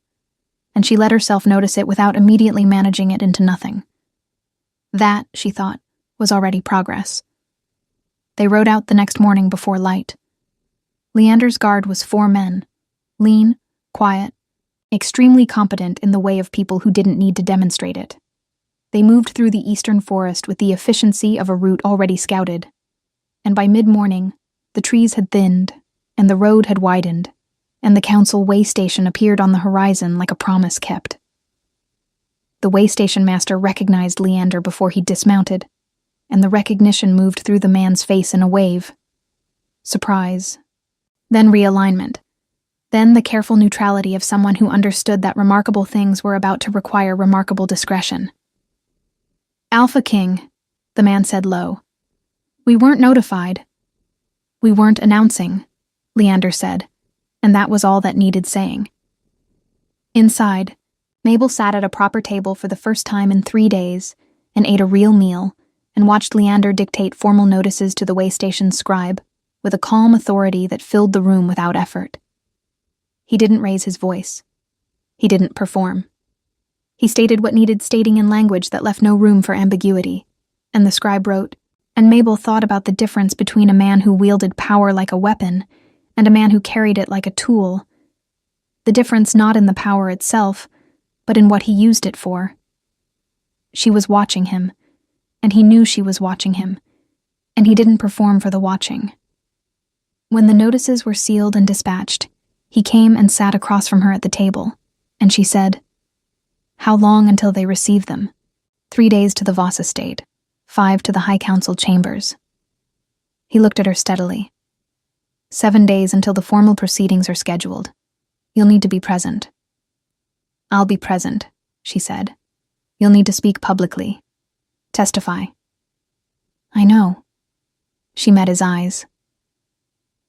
and she let herself notice it without immediately managing it into nothing. That, she thought, was already progress. They rode out the next morning before light. Leander's guard was 4 men, lean, quiet, extremely competent in the way of people who didn't need to demonstrate it. They moved through the eastern forest with the efficiency of a route already scouted, and by mid-morning, the trees had thinned, and the road had widened, and the council way station appeared on the horizon like a promise kept. The way station master recognized Leander before he dismounted, and the recognition moved through the man's face in a wave. Surprise. Then realignment. Then the careful neutrality of someone who understood that remarkable things were about to require remarkable discretion. "Alpha King," the man said low. "We weren't notified." "We weren't announcing," Leander said, and that was all that needed saying. Inside, Mabel sat at a proper table for the first time in 3 days and ate a real meal and watched Leander dictate formal notices to the way station's scribe with a calm authority that filled the room without effort. He didn't raise his voice. He didn't perform. He stated what needed stating in language that left no room for ambiguity, and the scribe wrote, and Mabel thought about the difference between a man who wielded power like a weapon and a man who carried it like a tool. The difference not in the power itself, but in what he used it for. She was watching him, and he knew she was watching him, and he didn't perform for the watching. When the notices were sealed and dispatched, he came and sat across from her at the table, and she said, "How long until they receive them?" 3 days to the Voss estate, 5 to the High Council chambers. He looked at her steadily. 7 days until the formal proceedings are scheduled. You'll need to be present. "I'll be present," she said. "You'll need to speak publicly. Testify." "I know." She met his eyes.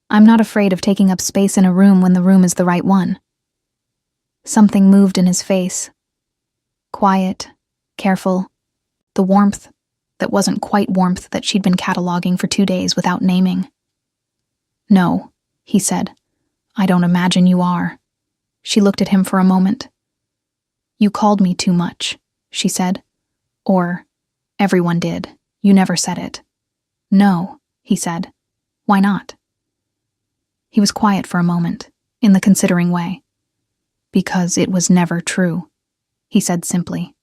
"I'm not afraid of taking up space in a room when the room is the right one." Something moved in his face. Quiet, careful, the warmth that wasn't quite warmth that she'd been cataloging for 2 days without naming. "No," he said. "I don't imagine you are." She looked at him for a moment. "You called me too much," she said. "Or, everyone did. You never said it." "No," he said. "Why not?" He was quiet for a moment, in the considering way. "Because it was never true," he said simply.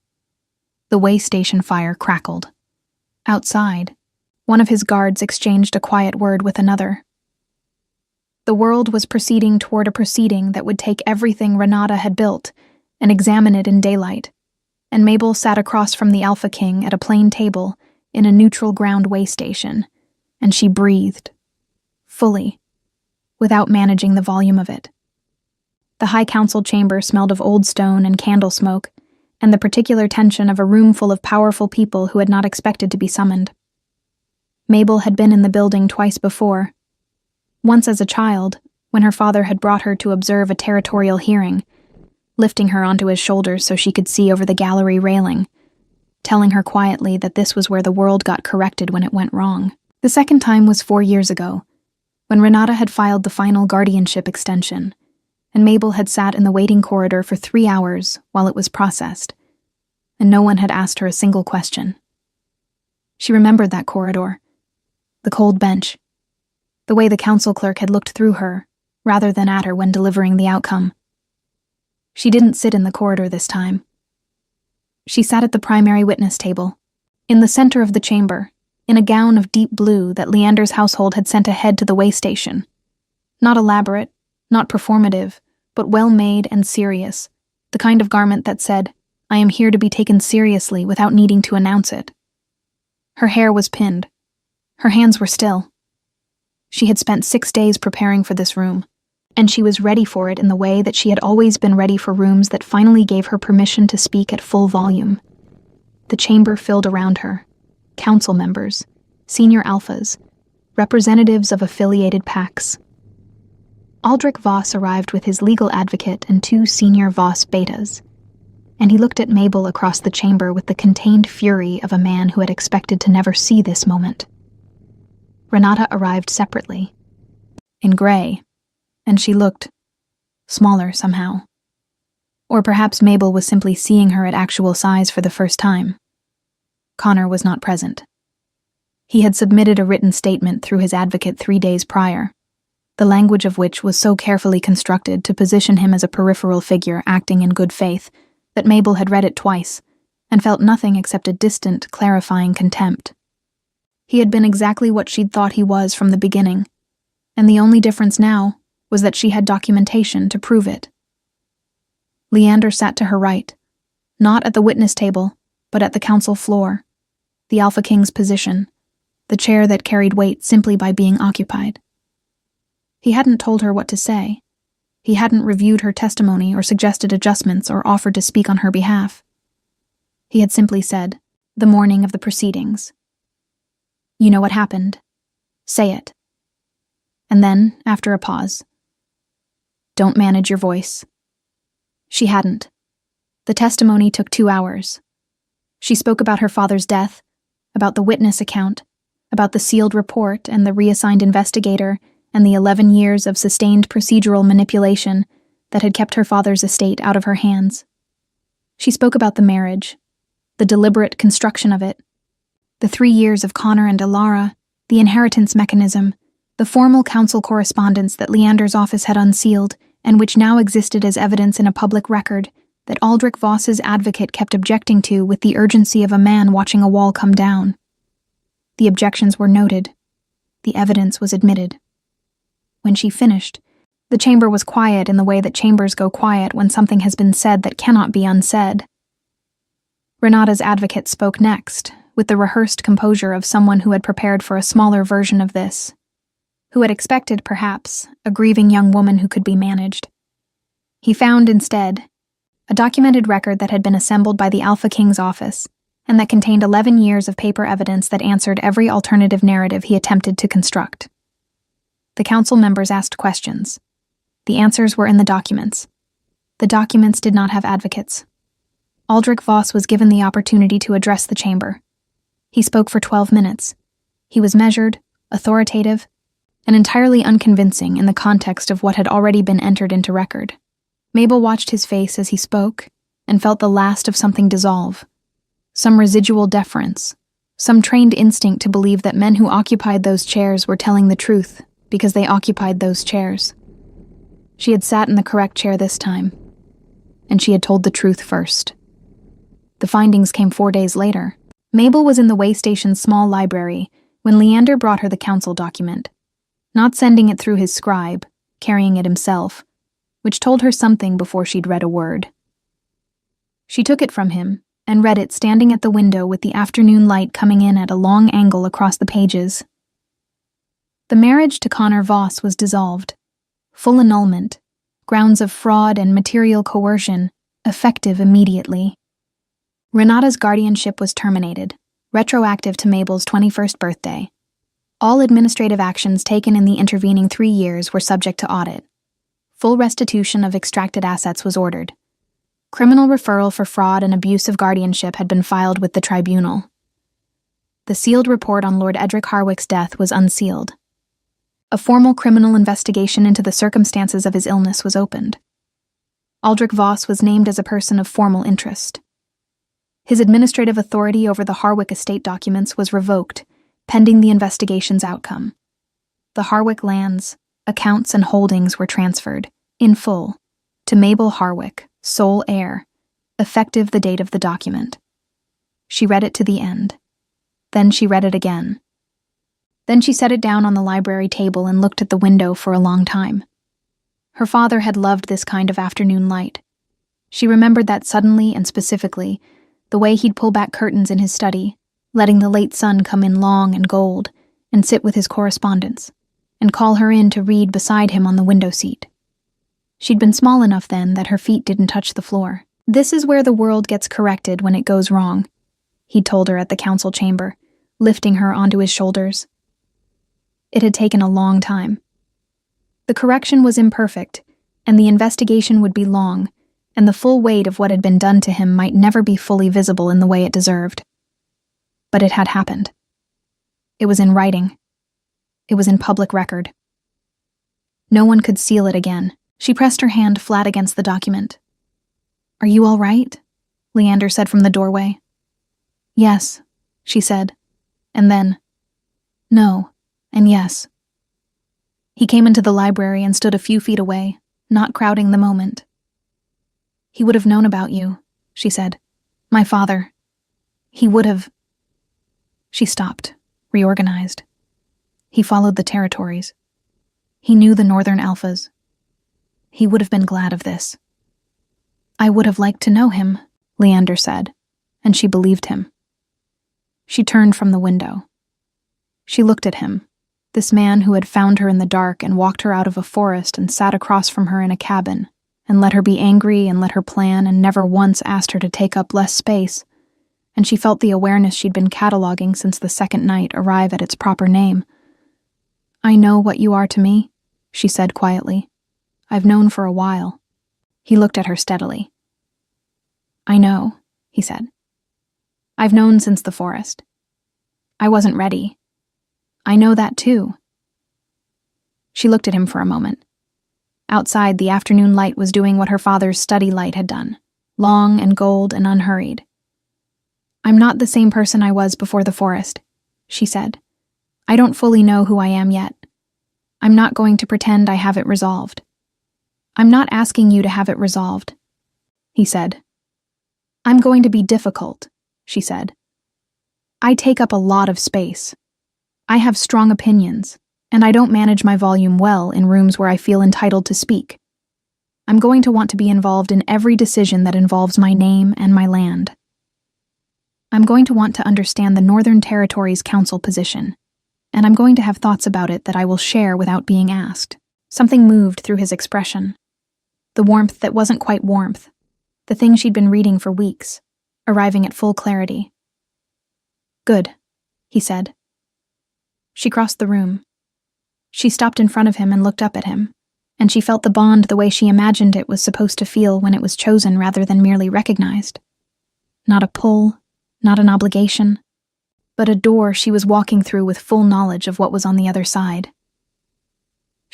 The way station fire crackled. Outside, one of his guards exchanged a quiet word with another. The world was proceeding toward a proceeding that would take everything Renata had built and examine it in daylight, and Mabel sat across from the Alpha King at a plain table in a neutral ground way station, and she breathed, fully, without managing the volume of it. The High Council chamber smelled of old stone and candle smoke, and the particular tension of a room full of powerful people who had not expected to be summoned. Mabel had been in the building twice before. Once as a child, when her father had brought her to observe a territorial hearing, lifting her onto his shoulders so she could see over the gallery railing, telling her quietly that this was where the world got corrected when it went wrong. The second time was 4 years ago, when Renata had filed the final guardianship extension, and Mabel had sat in the waiting corridor for 3 hours while it was processed, and no one had asked her a single question. She remembered that corridor, the cold bench, the way the council clerk had looked through her, rather than at her when delivering the outcome. She didn't sit in the corridor this time. She sat at the primary witness table, in the center of the chamber, in a gown of deep blue that Leander's household had sent ahead to the way station. Not elaborate, not performative, but well-made and serious, the kind of garment that said, "I am here to be taken seriously," without needing to announce it. Her hair was pinned. Her hands were still. She had spent 6 days preparing for this room, and she was ready for it in the way that she had always been ready for rooms that finally gave her permission to speak at full volume. The chamber filled around her. Council members, senior alphas, representatives of affiliated PACs. Aldrich Voss arrived with his legal advocate and 2 senior Voss betas, and he looked at Mabel across the chamber with the contained fury of a man who had expected to never see this moment. Renata arrived separately, in gray, and she looked smaller somehow. Or perhaps Mabel was simply seeing her at actual size for the first time. Connor was not present. He had submitted a written statement through his advocate 3 days prior, the language of which was so carefully constructed to position him as a peripheral figure acting in good faith that Mabel had read it twice and felt nothing except a distant, clarifying contempt. He had been exactly what she'd thought he was from the beginning, and the only difference now was that she had documentation to prove it. Leander sat to her right, not at the witness table, but at the council floor, the Alpha King's position, the chair that carried weight simply by being occupied. He hadn't told her what to say. He hadn't reviewed her testimony or suggested adjustments or offered to speak on her behalf. He had simply said, "The morning of the proceedings. You know what happened. Say it." And then, after a pause, "Don't manage your voice." She hadn't. The testimony took 2 hours. She spoke about her father's death, about the witness account, about the sealed report and the reassigned investigator, and the 11 years of sustained procedural manipulation that had kept her father's estate out of her hands. She spoke about the marriage, the deliberate construction of it, the 3 years of Connor and Alara, the inheritance mechanism, the formal council correspondence that Leander's office had unsealed and which now existed as evidence in a public record that Aldrich Voss's advocate kept objecting to with the urgency of a man watching a wall come down. The objections were noted. The evidence was admitted. When she finished, the chamber was quiet in the way that chambers go quiet when something has been said that cannot be unsaid. Renata's advocate spoke next, with the rehearsed composure of someone who had prepared for a smaller version of this, who had expected, perhaps, a grieving young woman who could be managed. He found, instead, a documented record that had been assembled by the Alpha King's office, and that contained 11 years of paper evidence that answered every alternative narrative he attempted to construct. The council members asked questions. The answers were in the documents. The documents did not have advocates. Aldrich Voss was given the opportunity to address the chamber. He spoke for 12 minutes. He was measured, authoritative, and entirely unconvincing in the context of what had already been entered into record. Mabel watched his face as he spoke and felt the last of something dissolve, some residual deference, some trained instinct to believe that men who occupied those chairs were telling the truth because they occupied those chairs. She had sat in the correct chair this time, and she had told the truth first. The findings came 4 days later. Mabel was in the way station's small library when Leander brought her the council document, not sending it through his scribe, carrying it himself, which told her something before she'd read a word. She took it from him and read it standing at the window with the afternoon light coming in at a long angle across the pages. The marriage to Connor Voss was dissolved. Full annulment, grounds of fraud and material coercion, effective immediately. Renata's guardianship was terminated, retroactive to Mabel's 21st birthday. All administrative actions taken in the intervening 3 years were subject to audit. Full restitution of extracted assets was ordered. Criminal referral for fraud and abuse of guardianship had been filed with the tribunal. The sealed report on Lord Edric Harwick's death was unsealed. A formal criminal investigation into the circumstances of his illness was opened. Aldrich Voss was named as a person of formal interest. His administrative authority over the Harwick estate documents was revoked, pending the investigation's outcome. The Harwick lands, accounts, and holdings were transferred, in full, to Mabel Harwick, sole heir, effective the date of the document. She read it to the end. Then she read it again. Then she set it down on the library table and looked at the window for a long time. Her father had loved this kind of afternoon light. She remembered that suddenly and specifically, the way he'd pull back curtains in his study, letting the late sun come in long and gold, and sit with his correspondence, and call her in to read beside him on the window seat. She'd been small enough then that her feet didn't touch the floor. "This is where the world gets corrected when it goes wrong," he'd told her at the council chamber, lifting her onto his shoulders. It had taken a long time. The correction was imperfect, and the investigation would be long, and the full weight of what had been done to him might never be fully visible in the way it deserved. But it had happened. It was in writing. It was in public record. No one could seal it again. She pressed her hand flat against the document. "Are you all right?" Leander said from the doorway. "Yes," she said, and then, "No, and yes." He came into the library and stood a few feet away, not crowding the moment. "He would have known about you," she said. "My father. He would have—" She stopped, reorganized. He followed the territories. He knew the northern alphas. He would have been glad of this. "I would have liked to know him," Leander said, and she believed him. She turned from the window. She looked at him, this man who had found her in the dark and walked her out of a forest and sat across from her in a cabin, and let her be angry and let her plan and never once asked her to take up less space, and she felt the awareness she'd been cataloging since the second night arrive at its proper name. "I know what you are to me," she said quietly. "I've known for a while." He looked at her steadily. "I know," he said. "I've known since the forest. I wasn't ready. I know that too." She looked at him for a moment. Outside, the afternoon light was doing what her father's study light had done, long and gold and unhurried. "I'm not the same person I was before the forest," she said. "I don't fully know who I am yet. I'm not going to pretend I have it resolved." "I'm not asking you to have it resolved," he said. "I'm going to be difficult," she said. "I take up a lot of space. I have strong opinions, and I don't manage my volume well in rooms where I feel entitled to speak. I'm going to want to be involved in every decision that involves my name and my land. I'm going to want to understand the Northern Territories Council position, and I'm going to have thoughts about it that I will share without being asked." Something moved through his expression. The warmth that wasn't quite warmth, the thing she'd been reading for weeks, arriving at full clarity. "Good," he said. She crossed the room. She stopped in front of him and looked up at him, and she felt the bond the way she imagined it was supposed to feel when it was chosen rather than merely recognized. Not a pull, not an obligation, but a door she was walking through with full knowledge of what was on the other side.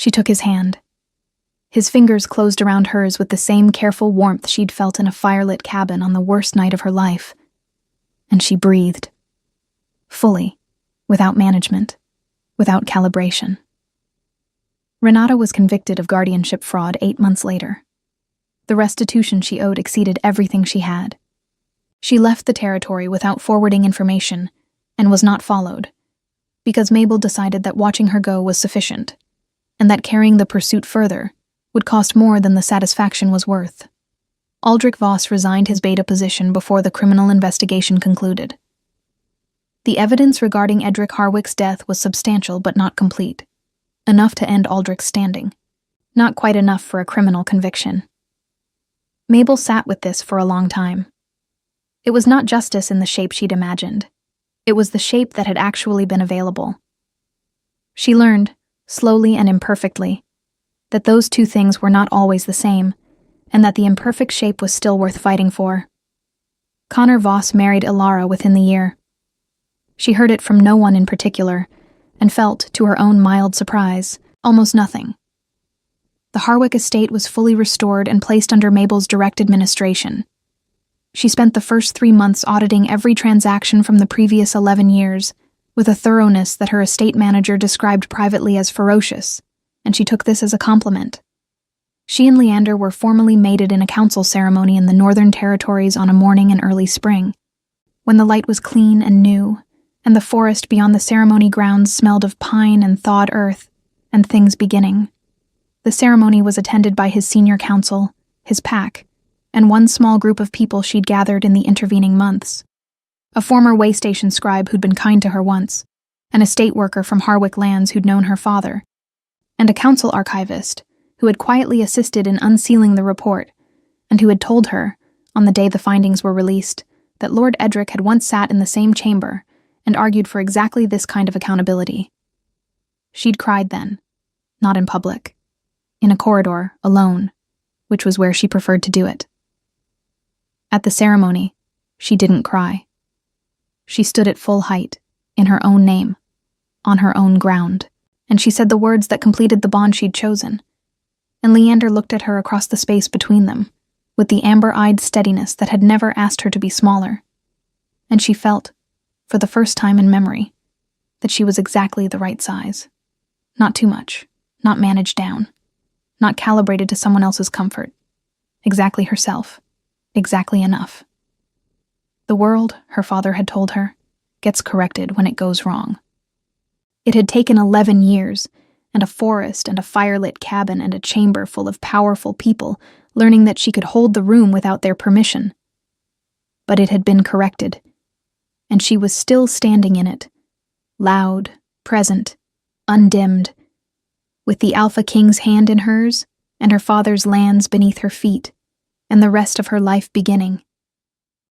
She took his hand. His fingers closed around hers with the same careful warmth she'd felt in a firelit cabin on the worst night of her life. And she breathed. Fully, without management, without calibration. Renata was convicted of guardianship fraud 8 months later. The restitution she owed exceeded everything she had. She left the territory without forwarding information and was not followed, because Mabel decided that watching her go was sufficient, and that carrying the pursuit further would cost more than the satisfaction was worth. Aldrich Voss resigned his beta position before the criminal investigation concluded. The evidence regarding Edric Harwick's death was substantial but not complete, enough to end Aldrich's standing, not quite enough for a criminal conviction. Mabel sat with this for a long time. It was not justice in the shape she'd imagined. It was the shape that had actually been available. She learned, slowly and imperfectly, that those two things were not always the same, and that the imperfect shape was still worth fighting for. Connor Voss married Ilara within the year. She heard it from no one in particular, and felt, to her own mild surprise, almost nothing. The Harwick estate was fully restored and placed under Mabel's direct administration. She spent the first 3 months auditing every transaction from the previous 11 years, with a thoroughness that her estate manager described privately as ferocious, and she took this as a compliment. She and Leander were formally mated in a council ceremony in the Northern Territories on a morning in early spring, when the light was clean and new, and the forest beyond the ceremony grounds smelled of pine and thawed earth, and things beginning. The ceremony was attended by his senior council, his pack, and one small group of people she'd gathered in the intervening months. A former waystation scribe who'd been kind to her once, an estate worker from Harwick lands who'd known her father, and a council archivist who had quietly assisted in unsealing the report, and who had told her, on the day the findings were released, that Lord Edric had once sat in the same chamber and argued for exactly this kind of accountability. She'd cried then, not in public, in a corridor, alone, which was where she preferred to do it. At the ceremony, she didn't cry. She stood at full height, in her own name, on her own ground, and she said the words that completed the bond she'd chosen. And Leander looked at her across the space between them, with the amber-eyed steadiness that had never asked her to be smaller. And she felt, for the first time in memory, that she was exactly the right size. Not too much, not managed down, not calibrated to someone else's comfort. Exactly herself, exactly enough. The world, her father had told her, gets corrected when it goes wrong. It had taken 11 years, and a forest and a firelit cabin and a chamber full of powerful people learning that she could hold the room without their permission. But it had been corrected, and she was still standing in it, loud, present, undimmed, with the Alpha King's hand in hers and her father's lands beneath her feet, and the rest of her life beginning.